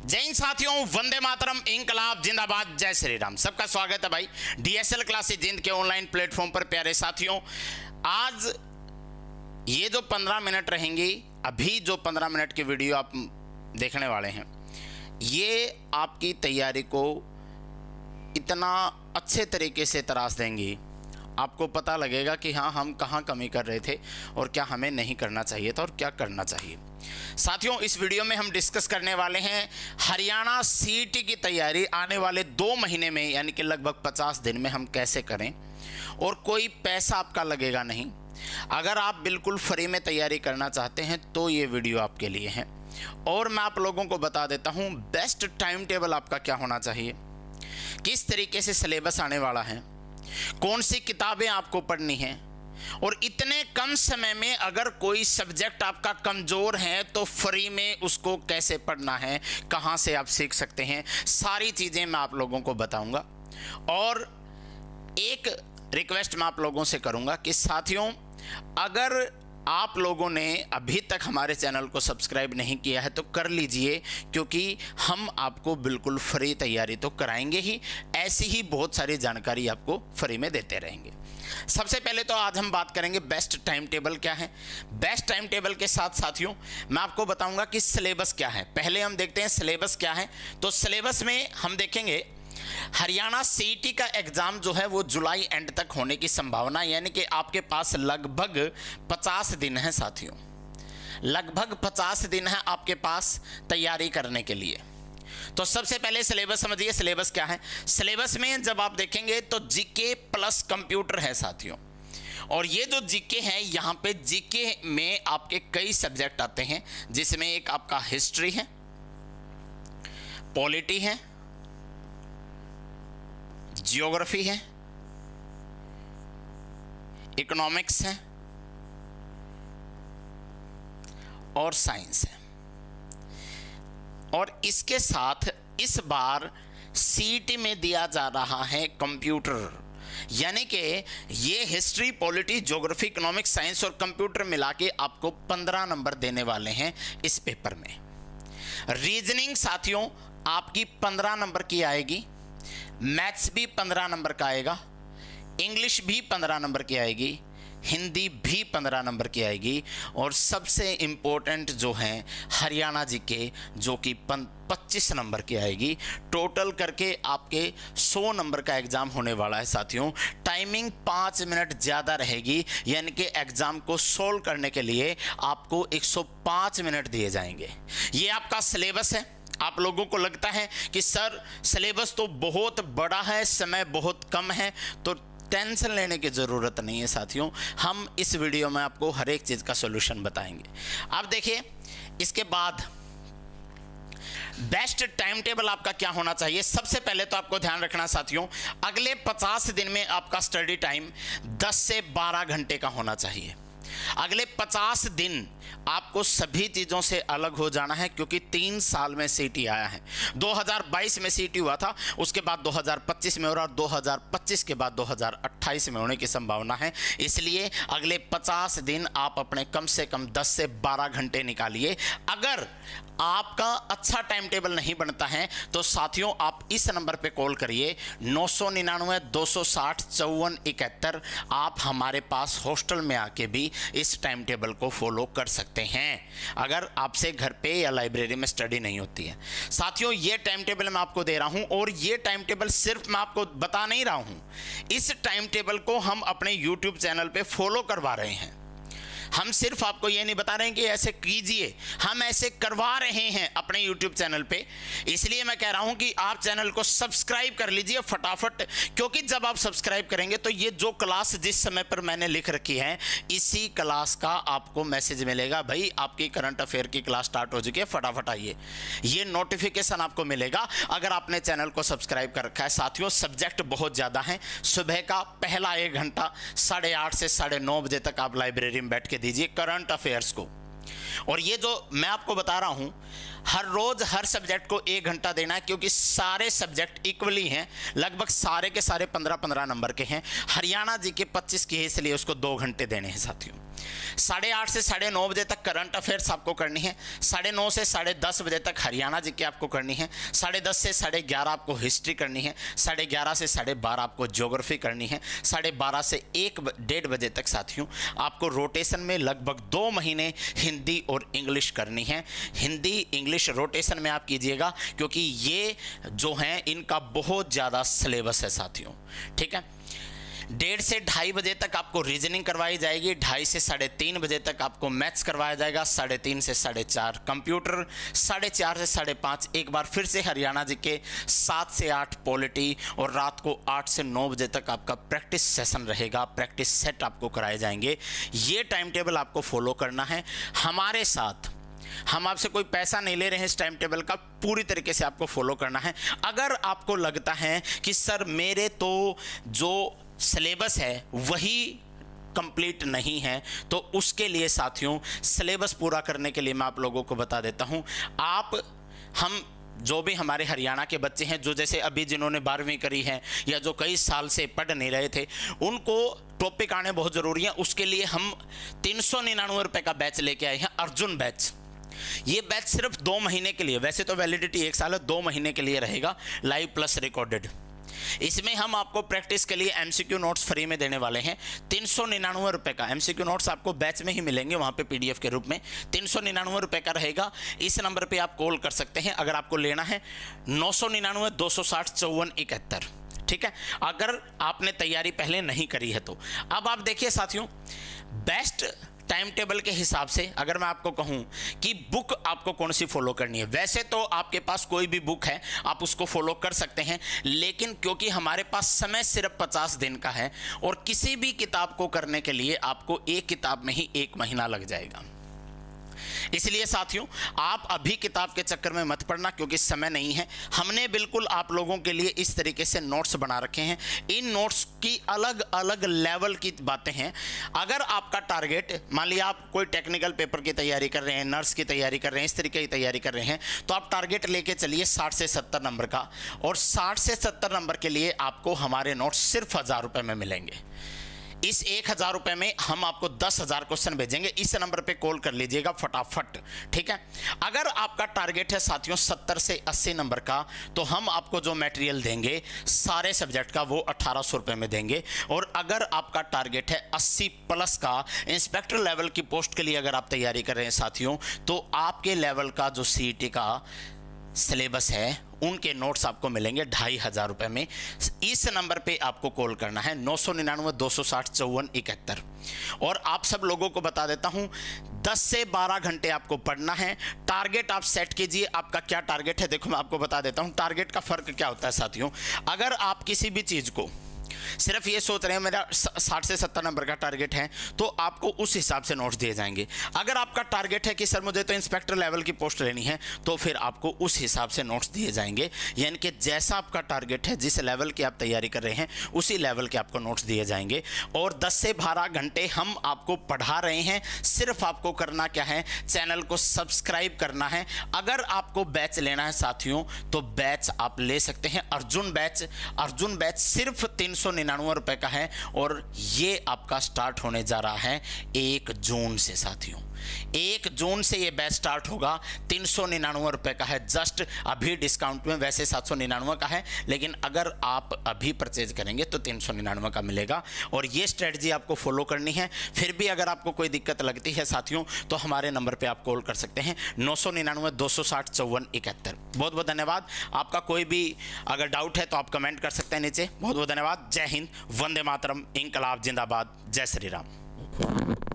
जय हिंद साथियों, वंदे मातरम, इंकलाब जिंदाबाद, जय श्री राम। सबका स्वागत है भाई डीएसएल क्लासेस जिंद के ऑनलाइन प्लेटफॉर्म पर। प्यारे साथियों, आज ये जो 15 मिनट रहेंगी, अभी जो 15 मिनट की वीडियो आप देखने वाले हैं, ये आपकी तैयारी को इतना अच्छे तरीके से तराश देंगी, आपको पता लगेगा कि हाँ, हम कहाँ कमी कर रहे थे और क्या हमें नहीं करना चाहिए था और क्या करना चाहिए। साथियों, इस वीडियो में हम डिस्कस करने वाले हैं हरियाणा सीईटी की तैयारी आने वाले 2 महीने में, यानी कि लगभग 50 दिन में हम कैसे करें और कोई पैसा आपका लगेगा नहीं। अगर आप बिल्कुल फ्री में तैयारी करना चाहते हैं तो ये वीडियो आपके लिए है। और मैं आप लोगों को बता देता हूँ बेस्ट टाइम टेबल आपका क्या होना चाहिए, किस तरीके से सिलेबस आने वाला है, कौन सी किताबें आपको पढ़नी हैं, और इतने कम समय में अगर कोई सब्जेक्ट आपका कमज़ोर है तो फ्री में उसको कैसे पढ़ना है, कहाँ से आप सीख सकते हैं, सारी चीज़ें मैं आप लोगों को बताऊंगा। और एक रिक्वेस्ट मैं आप लोगों से करूंगा कि साथियों, अगर आप लोगों ने अभी तक हमारे चैनल को सब्सक्राइब नहीं किया है तो कर लीजिए, क्योंकि हम आपको बिल्कुल फ्री तैयारी तो कराएंगे ही, ऐसी ही बहुत सारी जानकारी आपको फ्री में देते रहेंगे। सबसे पहले तो आज हम बात करेंगे बेस्ट टाइम टेबल क्या है। बेस्ट टाइम टेबल के साथ साथियों मैं आपको बताऊंगा कि सिलेबस क्या है। पहले हम देखते हैं सिलेबस क्या है। तो सिलेबस में हम देखेंगे हरियाणा सीईटी का एग्जाम जो है वो जुलाई एंड तक होने की संभावना, यानी कि आपके पास लगभग 50 दिन है साथियों, लगभग 50 दिन है आपके पास तैयारी करने के लिए। तो सबसे पहले सिलेबस समझिए, सिलेबस क्या है। सिलेबस में जब आप देखेंगे तो जीके प्लस कंप्यूटर है साथियों, और ये जो जीके है, यहाँ पे जीके में आपके कई सब्जेक्ट आते हैं, जिसमें एक आपका हिस्ट्री है, पॉलिटी है, जियोग्राफी है, इकोनॉमिक्स है और साइंस है। और इसके साथ इस बार सीईटी में दिया जा रहा है कंप्यूटर, यानी कि ये history, polity, geography, economics, science और कंप्यूटर मिला के आपको 15 नंबर देने वाले हैं इस पेपर में। रीजनिंग साथियों आपकी 15 नंबर की आएगी, मैथ्स भी 15 नंबर का आएगा, इंग्लिश भी 15 नंबर की आएगी, हिंदी भी 15 नंबर की आएगी, और सबसे इम्पोर्टेंट जो है हरियाणा जीके, जो कि 25 नंबर की आएगी। टोटल करके आपके 100 नंबर का एग्ज़ाम होने वाला है साथियों। टाइमिंग 5 मिनट ज़्यादा रहेगी, यानी कि एग्ज़ाम को सोल्व करने के लिए आपको 105 मिनट दिए जाएंगे। ये आपका सिलेबस है। आप लोगों को लगता है कि सर सिलेबस तो बहुत बड़ा है, समय बहुत कम है, तो टेंशन लेने की ज़रूरत नहीं है साथियों। हम इस वीडियो में आपको हर एक चीज़ का सॉल्यूशन बताएंगे। अब देखिए, इसके बाद बेस्ट टाइम टेबल आपका क्या होना चाहिए। सबसे पहले तो आपको ध्यान रखना साथियों, अगले 50 दिन में आपका स्टडी टाइम 10 से 12 घंटे का होना चाहिए। अगले 50 दिन आपको सभी चीज़ों से अलग हो जाना है, क्योंकि 3 साल में सीईटी आया है। 2022 में सीईटी हुआ था, उसके बाद 2025 में, और 2025 के बाद 2028 में होने की संभावना है। इसलिए अगले 50 दिन आप अपने कम से कम 10 से 12 घंटे निकालिए। अगर आपका अच्छा टाइम टेबल नहीं बनता है तो साथियों आप इस नंबर पे कॉल करिए, 999 260 5471। आप हमारे पास हॉस्टल में आके भी इस टाइम टेबल को फॉलो कर सकते हैं, अगर आपसे घर पे या लाइब्रेरी में स्टडी नहीं होती है। साथियों, ये टाइम टेबल मैं आपको दे रहा हूं, और ये टाइम टेबल सिर्फ मैं आपको बता नहीं रहा हूं, इस टाइम टेबल को हम अपने यूट्यूब चैनल पे फॉलो करवा रहे हैं। हम सिर्फ आपको ये नहीं बता रहे हैं कि ऐसे कीजिए, हम ऐसे करवा रहे हैं अपने YouTube चैनल पे। इसलिए मैं कह रहा हूं कि आप चैनल को सब्सक्राइब कर लीजिए फटाफट, क्योंकि जब आप सब्सक्राइब करेंगे तो ये जो क्लास जिस समय पर मैंने लिख रखी है, इसी क्लास का आपको मैसेज मिलेगा, भाई आपकी करंट अफेयर की क्लास स्टार्ट हो चुकी है, फटाफट आइए। ये नोटिफिकेशन आपको मिलेगा अगर आपने चैनल को सब्सक्राइब कर रखा है। साथियों, सब्जेक्ट बहुत ज़्यादा हैं। सुबह का पहला 1 घंटा 8:30 से 9:30 बजे तक आप लाइब्रेरी में बैठ के दीजिए करंट अफेयर्स को। और ये जो मैं आपको बता रहा हूं, हर रोज हर सब्जेक्ट को 1 घंटा देना है, क्योंकि सारे सब्जेक्ट इक्वली हैं, लगभग सारे के सारे 15-15 नंबर के हैं। हरियाणा जी के 25 के, इसलिए उसको 2 घंटे देने हैं साथियों। 8:30 से 9:30 बजे तक करंट अफेयर्स आपको करनी है, 9:30 से 10:30 बजे तक हरियाणा जीके आपको करनी है, 10:30 से 11:30 आपको हिस्ट्री करनी है, 11:30 से 12:30 आपको ज्योग्राफी करनी है, 12:30 से 1-1:30 बजे तक साथियों आपको रोटेशन में लगभग 2 महीने हिंदी और इंग्लिश करनी है। हिंदी इंग्लिश रोटेशन में आप कीजिएगा, क्योंकि ये जो हैं इनका बहुत ज़्यादा सिलेबस है साथियों, ठीक है। 1:30 से 2:30 बजे तक आपको रीजनिंग करवाई जाएगी, 2:30 से 3:30 बजे तक आपको मैथ्स करवाया जाएगा, 3:30 से 4:30 कंप्यूटर, 4:30 से 5:30 एक बार फिर से हरियाणा जी के, 7 से 8 पॉलिटी, और रात को 8 से 9 बजे तक आपका प्रैक्टिस सेशन रहेगा, प्रैक्टिस सेट आपको कराए जाएंगे। ये टाइम टेबल आपको फॉलो करना है हमारे साथ। हम आपसे कोई पैसा नहीं ले रहे हैं, इस टाइम टेबल का पूरी तरीके से आपको फॉलो करना है। अगर आपको लगता है कि सर मेरे तो जो सिलेबस है वही कंप्लीट नहीं है, तो उसके लिए साथियों सिलेबस पूरा करने के लिए मैं आप लोगों को बता देता हूं। हम जो भी हमारे हरियाणा के बच्चे हैं, जो जैसे अभी जिन्होंने 12वीं करी है या जो कई साल से पढ़ नहीं रहे थे, उनको टॉपिक आने बहुत ज़रूरी है। उसके लिए हम 399 रुपये का बैच लेके आए हैं, अर्जुन बैच। ये बैच सिर्फ 2 महीने के लिए, वैसे तो वैलिडिटी 1 साल है, 2 महीने के लिए रहेगा, लाइव प्लस रिकॉर्डेड। इसमें हम आपको प्रैक्टिस के लिए एमसीक्यू नोट्स फ्री में देने वाले हैं। 399 रुपये का एमसीक्यू नोट्स आपको बैच में ही मिलेंगे, वहाँ पे पीडीएफ के रूप में 399 रुपये का रहेगा। इस नंबर पे आप कॉल कर सकते हैं अगर आपको लेना है, 999 260 5471, ठीक है, अगर आपने तैयारी पहले नहीं करी है तो। अब आप देखिए साथियों, बेस्ट टाइम टेबल के हिसाब से अगर मैं आपको कहूं कि बुक आपको कौन सी फॉलो करनी है, वैसे तो आपके पास कोई भी बुक है आप उसको फॉलो कर सकते हैं, लेकिन क्योंकि हमारे पास समय सिर्फ 50 दिन का है और किसी भी किताब को करने के लिए आपको एक किताब में ही 1 महीना लग जाएगा। इसलिए साथियों आप अभी किताब के चक्कर में मत पड़ना, क्योंकि समय नहीं है। हमने बिल्कुल आप लोगों के लिए इस तरीके से नोट्स बना रखे हैं। इन नोट्स की अलग अलग लेवल की बातें हैं। अगर आपका टारगेट, मान लिया आप कोई टेक्निकल पेपर की तैयारी कर रहे हैं, नर्स की तैयारी कर रहे हैं, इस तरीके की तैयारी कर रहे हैं, तो आप टारगेट लेके चलिए 60 से 70 नंबर का, और 60 से 70 नंबर के लिए आपको हमारे नोट्स सिर्फ 1000 रुपये में मिलेंगे। इस 1000 रुपये में हम आपको 10,000 क्वेश्चन भेजेंगे। इस नंबर पे कॉल कर लीजिएगा फटाफट, ठीक है। अगर आपका टारगेट है साथियों 70 से 80 नंबर का, तो हम आपको जो मटेरियल देंगे सारे सब्जेक्ट का वो 1800 रुपये में देंगे। और अगर आपका टारगेट है 80 प्लस का, इंस्पेक्टर लेवल की पोस्ट के लिए अगर आप तैयारी कर रहे हैं साथियों, तो आपके लेवल का जो सीईटी का सिलेबस है उनके नोट्स आपको मिलेंगे 2500 रुपये में। इस नंबर पे आपको कॉल करना है 999 260 5471। और आप सब लोगों को बता देता हूं 10 से 12 घंटे आपको पढ़ना है। टारगेट आप सेट कीजिए, आपका क्या टारगेट है देखो मैं आपको बता देता हूं। टारगेट का फर्क क्या होता है साथियों, अगर आप किसी भी चीज़ को सिर्फ ये सोच रहे हैं मेरा 60 से 70 नंबर का टारगेट है, तो आपको उस हिसाब से नोट्स दिए जाएंगे। अगर आपका टारगेट है कि सर मुझे तो इंस्पेक्टर लेवल की पोस्ट लेनी है, तो फिर आपको उस हिसाब से नोट्स दिए जाएंगे। यानी कि जैसा आपका टारगेट है, जिस लेवल की आप तैयारी कर रहे हैं, उसी लेवल के आपको नोट्स दिए जाएंगे। और 10 से 12 घंटे हम आपको पढ़ा रहे हैं। सिर्फ आपको करना क्या है, चैनल को सब्सक्राइब करना है। अगर आपको बैच लेना है साथियों, तो बैच आप ले सकते हैं, अर्जुन बैच। अर्जुन बैच सिर्फ 399 रुपए का है, और ये आपका स्टार्ट होने जा रहा है 1 जून से साथियों। 1 जून से ये बैच स्टार्ट होगा। 399 रुपए का है, जस्ट अभी डिस्काउंट में। वैसे 799 का है, लेकिन अगर आप अभी परचेज करेंगे तो 399 का मिलेगा। और ये स्ट्रेटजी आपको फॉलो करनी है। फिर भी अगर आपको कोई दिक्कत लगती है साथियों, तो हमारे नंबर पे आप कॉल कर सकते हैं 999 260 5471। बहुत बहुत धन्यवाद। आपका कोई भी अगर डाउट है तो आप कमेंट कर सकते हैं नीचे। बहुत बहुत धन्यवाद। जय हिंद, वंदे मातरम, इंकलाब जिंदाबाद, जय श्री राम।